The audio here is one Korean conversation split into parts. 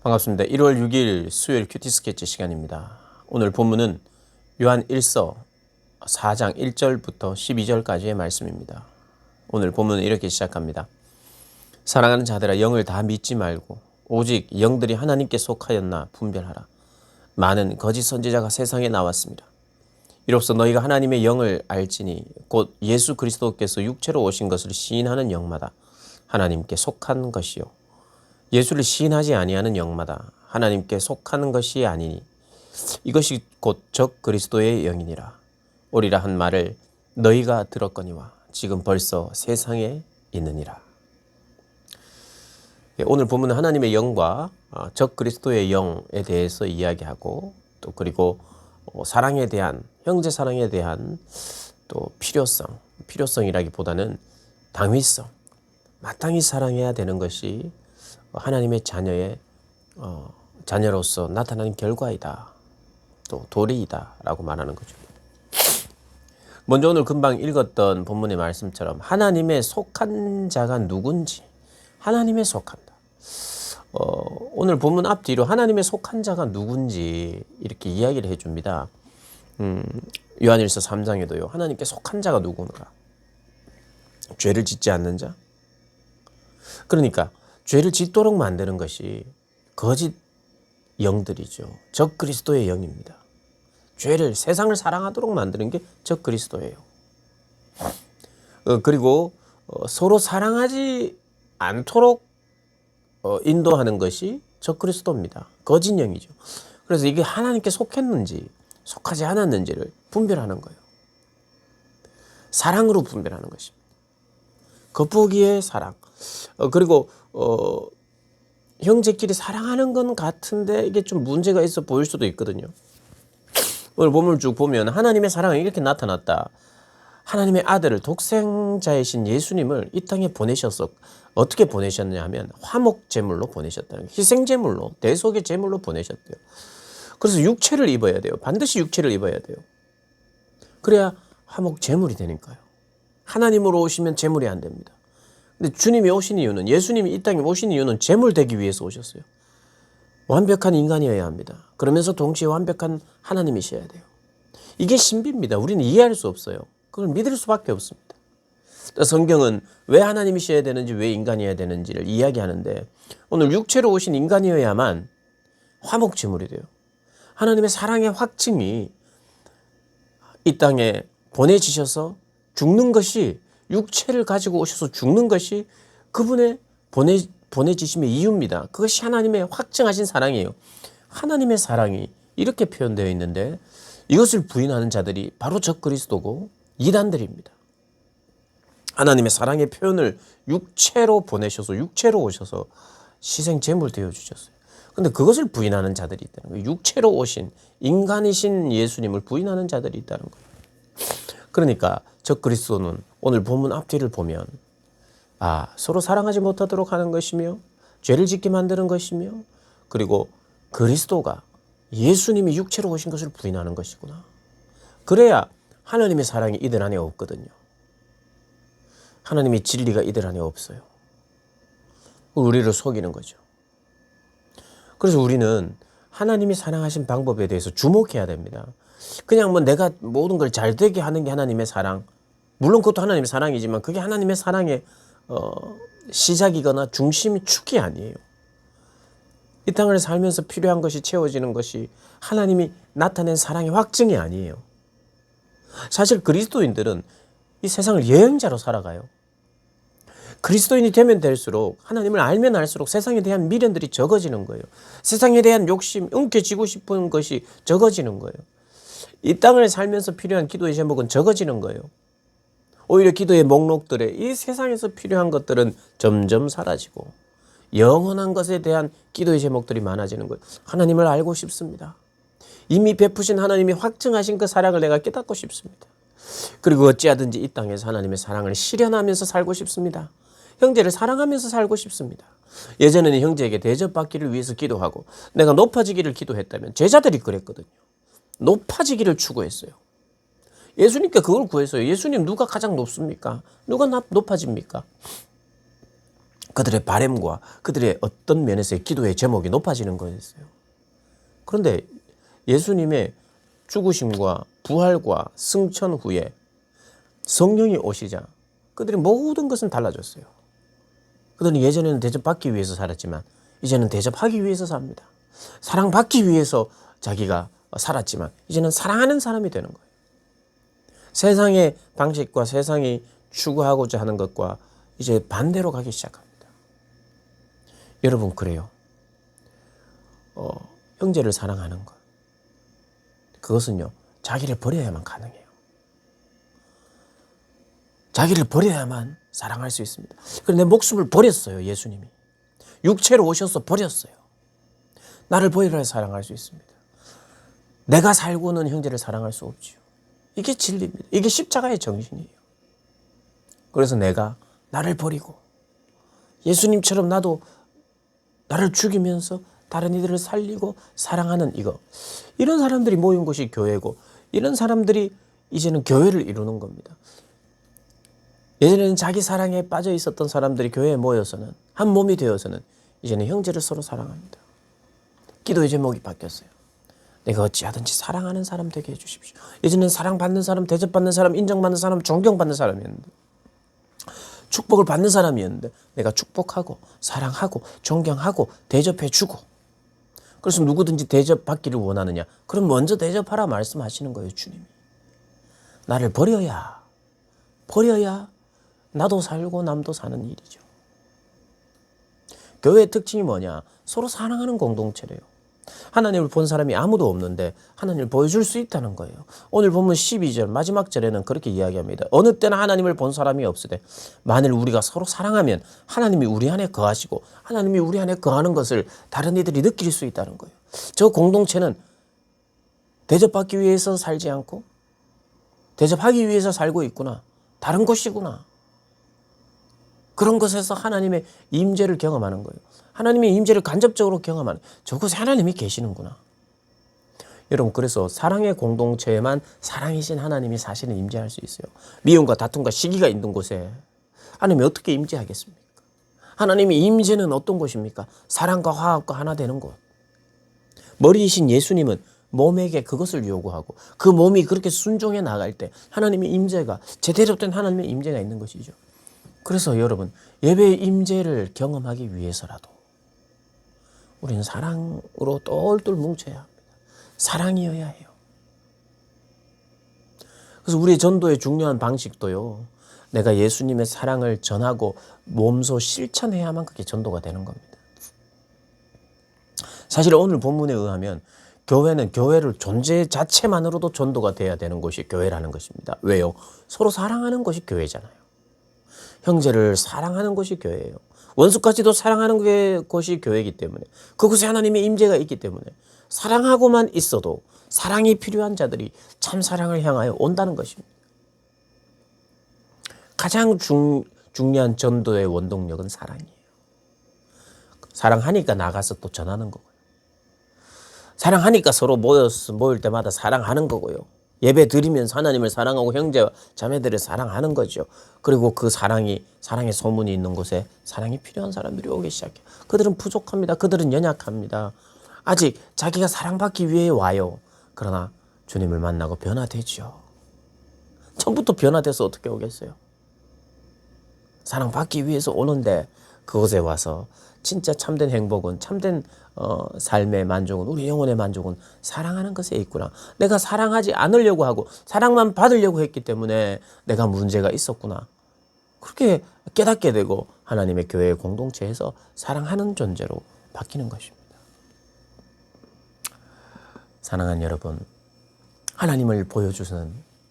반갑습니다. 1월 6일 수요일 큐티 스케치 시간입니다. 오늘 본문은 요한 1서 4장 1절부터 12절까지의 말씀입니다. 오늘 본문은 이렇게 시작합니다. 사랑하는 자들아, 영을 다 믿지 말고 오직 영들이 하나님께 속하였나 분별하라. 많은 거짓 선지자가 세상에 나왔습니다. 이로써 너희가 하나님의 영을 알지니 곧 예수 그리스도께서 육체로 오신 것을 시인하는 영마다 하나님께 속한 것이요 예수를 시인하지 아니하는 영마다 하나님께 속하는 것이 아니니 이것이 곧 적 그리스도의 영이니라. 오리라 한 말을 너희가 들었거니와 지금 벌써 세상에 있느니라. 오늘 본문은 하나님의 영과 적 그리스도의 영에 대해서 이야기하고 또 그리고 사랑에 대한 형제 사랑에 대한 또 필요성이라기보다는 당위성, 마땅히 사랑해야 되는 것이 하나님의 자녀로서 나타나는 결과이다. 또 도리이다 라고 말하는 거죠. 먼저 오늘 금방 읽었던 본문의 말씀처럼 하나님의 속한 자가 누군지 하나님의 속한다. 오늘 본문 앞뒤로 하나님의 속한 자가 누군지 이렇게 이야기를 해줍니다. 요한일서 3장에도요. 하나님께 속한 자가 누구인가? 죄를 짓지 않는 자? 그러니까 죄를 짓도록 만드는 것이 거짓 영들이죠. 적 그리스도의 영입니다. 죄를 세상을 사랑하도록 만드는 게 적 그리스도예요. 그리고 서로 사랑하지 않도록 인도하는 것이 적 그리스도입니다. 거짓 영이죠. 그래서 이게 하나님께 속했는지 속하지 않았는지를 분별하는 거예요. 사랑으로 분별하는 것입니다. 겉보기의 사랑. 그리고 형제끼리 사랑하는 건 같은데 이게 좀 문제가 있어 보일 수도 있거든요. 오늘 본문을 쭉 보면 하나님의 사랑이 이렇게 나타났다. 하나님의 아들을 독생자이신 예수님을 이 땅에 보내셔서 어떻게 보내셨냐 하면 화목 제물로 보내셨다는 거예요. 희생 제물로, 대속의 제물로 보내셨대요. 그래서 육체를 입어야 돼요. 반드시 육체를 입어야 돼요. 그래야 화목 제물이 되니까요. 하나님으로 오시면 제물이 안 됩니다. 근데 주님이 오신 이유는, 예수님이 이 땅에 오신 이유는 제물 되기 위해서 오셨어요. 완벽한 인간이어야 합니다. 그러면서 동시에 완벽한 하나님이셔야 돼요. 이게 신비입니다. 우리는 이해할 수 없어요. 그걸 믿을 수밖에 없습니다. 성경은 왜 하나님이셔야 되는지, 왜 인간이어야 되는지를 이야기하는데 오늘 육체로 오신 인간이어야만 화목제물이 돼요. 하나님의 사랑의 확증이 이 땅에 보내지셔서 죽는 것이, 육체를 가지고 오셔서 죽는 것이 그분의 보내지심의 이유입니다. 그것이 하나님의 확증하신 사랑이에요. 하나님의 사랑이 이렇게 표현되어 있는데 이것을 부인하는 자들이 바로 적 그리스도고 이단들입니다. 하나님의 사랑의 표현을 육체로 보내셔서, 육체로 오셔서 희생 제물 되어 주셨어요. 근데 그것을 부인하는 자들이 있다는 거예요. 육체로 오신 인간이신 예수님을 부인하는 자들이 있다는 거예요. 그러니까 적 그리스도는 오늘 본문 앞뒤를 보면 서로 사랑하지 못하도록 하는 것이며 죄를 짓게 만드는 것이며 그리고 그리스도가 예수님이 육체로 오신 것을 부인하는 것이구나. 그래야 하나님의 사랑이 이들 안에 없거든요. 하나님의 진리가 이들 안에 없어요. 우리를 속이는 거죠. 그래서 우리는 하나님이 사랑하신 방법에 대해서 주목해야 됩니다. 그냥 내가 모든 걸 잘 되게 하는 게 하나님의 사랑. 물론 그것도 하나님의 사랑이지만 그게 하나님의 사랑의 시작이거나 중심이 축이 아니에요. 이 땅을 살면서 필요한 것이 채워지는 것이 하나님이 나타낸 사랑의 확증이 아니에요. 사실 그리스도인들은 이 세상을 여행자로 살아가요. 그리스도인이 되면 될수록, 하나님을 알면 알수록 세상에 대한 미련들이 적어지는 거예요. 세상에 대한 욕심, 움켜쥐고 싶은 것이 적어지는 거예요. 이 땅을 살면서 필요한 기도의 제목은 적어지는 거예요. 오히려 기도의 목록들에 이 세상에서 필요한 것들은 점점 사라지고 영원한 것에 대한 기도의 제목들이 많아지는 거예요. 하나님을 알고 싶습니다. 이미 베푸신 하나님이 확증하신 그 사랑을 내가 깨닫고 싶습니다. 그리고 어찌하든지 이 땅에서 하나님의 사랑을 실현하면서 살고 싶습니다. 형제를 사랑하면서 살고 싶습니다. 예전에는 형제에게 대접받기를 위해서 기도하고 내가 높아지기를 기도했다면 제자들이 그랬거든요. 높아지기를 추구했어요. 예수님께 그걸 구했어요. 예수님 누가 가장 높습니까? 누가 높아집니까? 그들의 바램과 그들의 어떤 면에서의 기도의 제목이 높아지는 거였어요. 그런데 예수님의 죽으심과 부활과 승천 후에 성령이 오시자 그들의 모든 것은 달라졌어요. 그들은 예전에는 대접받기 위해서 살았지만 이제는 대접하기 위해서 삽니다. 사랑받기 위해서 자기가 살았지만 이제는 사랑하는 사람이 되는 거예요. 세상의 방식과 세상이 추구하고자 하는 것과 이제 반대로 가기 시작합니다. 여러분 그래요. 형제를 사랑하는 것. 그것은요. 자기를 버려야만 가능해요. 자기를 버려야만 사랑할 수 있습니다. 그런데 내 목숨을 버렸어요. 예수님이. 육체로 오셔서 버렸어요. 나를 버려야 사랑할 수 있습니다. 내가 살고는 형제를 사랑할 수 없지요. 이게 진리입니다. 이게 십자가의 정신이에요. 그래서 내가 나를 버리고 예수님처럼 나도 나를 죽이면서 다른 이들을 살리고 사랑하는 이거. 이런 사람들이 모인 곳이 교회고 이런 사람들이 이제는 교회를 이루는 겁니다. 예전에는 자기 사랑에 빠져 있었던 사람들이 교회에 모여서는 한 몸이 되어서는 이제는 형제를 서로 사랑합니다. 기도의 제목이 바뀌었어요. 내가 어찌하든지 사랑하는 사람 되게 해주십시오. 예전에는 사랑받는 사람, 대접받는 사람, 인정받는 사람, 존경받는 사람이었는데 축복을 받는 사람이었는데 내가 축복하고 사랑하고 존경하고 대접해주고 그래서 누구든지 대접받기를 원하느냐? 그럼 먼저 대접하라 말씀하시는 거예요. 주님이. 나를 버려야 나도 살고 남도 사는 일이죠. 교회의 특징이 뭐냐? 서로 사랑하는 공동체래요. 하나님을 본 사람이 아무도 없는데 하나님을 보여줄 수 있다는 거예요. 오늘 보면 12절 마지막 절에는 그렇게 이야기합니다. 어느 때나 하나님을 본 사람이 없으되 만일 우리가 서로 사랑하면 하나님이 우리 안에 거하시고 하나님이 우리 안에 거하는 것을 다른 이들이 느낄 수 있다는 거예요. 저 공동체는 대접받기 위해서 살지 않고 대접하기 위해서 살고 있구나. 다른 곳이구나. 그런 것에서 하나님의 임재를 경험하는 거예요. 하나님의 임재를 간접적으로 경험하는 저곳에 하나님이 계시는구나. 여러분 그래서 사랑의 공동체에만 사랑이신 하나님이 사실은 임재할 수 있어요. 미움과 다툼과 시기가 있는 곳에 하나님이 어떻게 임재하겠습니까? 하나님의 임재는 어떤 곳입니까? 사랑과 화합과 하나 되는 곳. 머리이신 예수님은 몸에게 그것을 요구하고 그 몸이 그렇게 순종해 나갈 때 하나님의 임재가 제대로 된 하나님의 임재가 있는 것이죠. 그래서 여러분 예배의 임재를 경험하기 위해서라도 우리는 사랑으로 똘똘 뭉쳐야 합니다. 사랑이어야 해요. 그래서 우리의 전도의 중요한 방식도요. 내가 예수님의 사랑을 전하고 몸소 실천해야만 그게 전도가 되는 겁니다. 사실 오늘 본문에 의하면 교회는 교회를 존재 자체만으로도 전도가 돼야 되는 것이 교회라는 것입니다. 왜요? 서로 사랑하는 것이 교회잖아요. 형제를 사랑하는 것이 교회예요. 원수까지도 사랑하는 것이 교회이기 때문에 그곳에 하나님의 임재가 있기 때문에 사랑하고만 있어도 사랑이 필요한 자들이 참 사랑을 향하여 온다는 것입니다. 가장 중요한 전도의 원동력은 사랑이에요. 사랑하니까 나가서 또 전하는 거고요. 사랑하니까 서로 모일 때마다 사랑하는 거고요. 예배 드리면서 하나님을 사랑하고 형제와 자매들을 사랑하는 거죠. 그리고 그 사랑의 소문이 있는 곳에 사랑이 필요한 사람들이 오기 시작해요. 그들은 부족합니다. 그들은 연약합니다. 아직 자기가 사랑받기 위해 와요. 그러나 주님을 만나고 변화되죠. 처음부터 변화돼서 어떻게 오겠어요? 사랑받기 위해서 오는데 그곳에 와서 진짜 참된 행복은 참된 삶의 만족은 우리 영혼의 만족은 사랑하는 것에 있구나. 내가 사랑하지 않으려고 하고 사랑만 받으려고 했기 때문에 내가 문제가 있었구나. 그렇게 깨닫게 되고 하나님의 교회의 공동체에서 사랑하는 존재로 바뀌는 것입니다. 사랑하는 여러분, 하나님을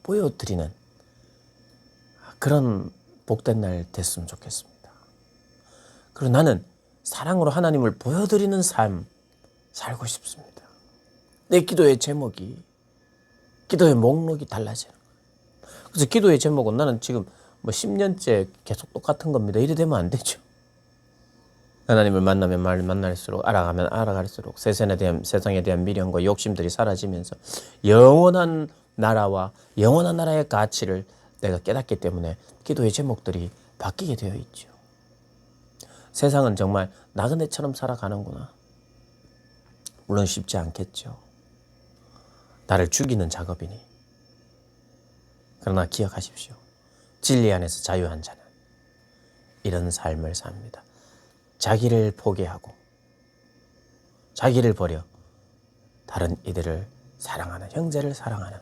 보여드리는 그런 복된 날 됐으면 좋겠습니다. 그리고 나는 사랑으로 하나님을 보여드리는 삶 살고 싶습니다. 내 기도의 제목이, 기도의 목록이 달라지는 거예요. 그래서 기도의 제목은 나는 지금 10년째 계속 똑같은 겁니다. 이래 되면 안 되죠. 하나님을 만나면 만날수록 알아가면 알아갈수록 세상에 대한 미련과 욕심들이 사라지면서 영원한 나라와 영원한 나라의 가치를 내가 깨닫기 때문에 기도의 제목들이 바뀌게 되어 있죠. 세상은 정말 나그네처럼 살아가는구나. 물론 쉽지 않겠죠. 나를 죽이는 작업이니. 그러나 기억하십시오. 진리 안에서 자유한 자는 이런 삶을 삽니다. 자기를 포기하고 자기를 버려 다른 이들을 사랑하는, 형제를 사랑하는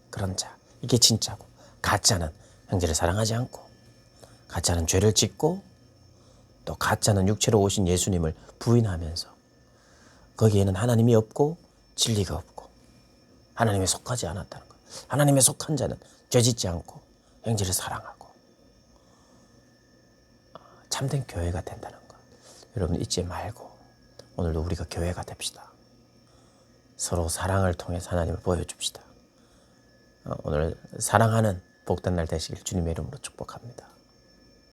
그런 자. 이게 진짜고, 가짜는 형제를 사랑하지 않고, 가짜는 죄를 짓고, 또 가짜는 육체로 오신 예수님을 부인하면서 거기에는 하나님이 없고 진리가 없고 하나님에 속하지 않았다는 것. 하나님에 속한 자는 죄 짓지 않고 형제를 사랑하고 참된 교회가 된다는 것. 여러분 잊지 말고 오늘도 우리가 교회가 됩시다. 서로 사랑을 통해서 하나님을 보여줍시다. 오늘 사랑하는 복된 날 되시길 주님의 이름으로 축복합니다.